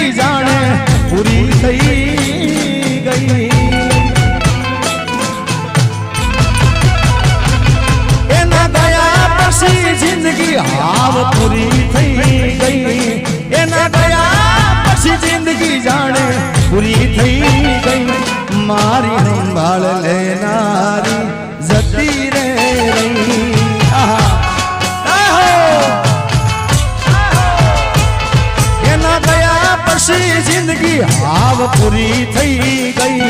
જિંદગી જાણે પૂરી થઈ ગઈ એના ગયા પછી જિંદગી હાવ પૂરી થઈ ગઈ એના ગયા પછી જિંદગી જાણે પૂરી થઈ ગઈ મારી સંભાળ લેનારી જતી રે રહી એના ગયા પછી જિંદગી હાવ પૂરી થઈ ગઈ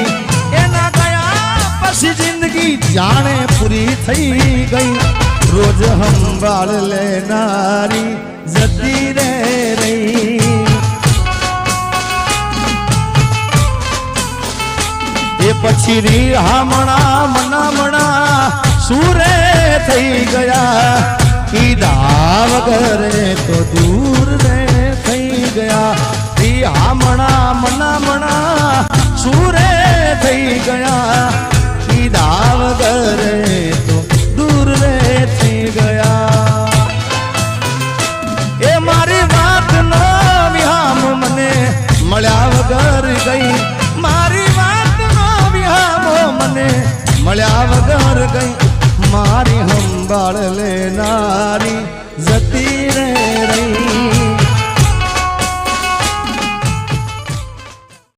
એના ગયા પછી જિંદગી જાણે પૂરી થઈ ગઈ રોજ સંભાળ લેનારી જતી રે રહી એ પછી રીહામણા મનામણા સુરે થઈ ગયા કીધા વગર તો દૂર રે થઈ ગયા રીહામણા મનામણા સુરે થઈ ગયા કીધા વગર તો દૂર રે થઈ ગયા એ મારી વાત નો વિહામ મને મળ્યા વગર ગઈ મારી વાત નો વિહામ મને મળ્યા વગર ગઈ મારી સંભાળ લેનારી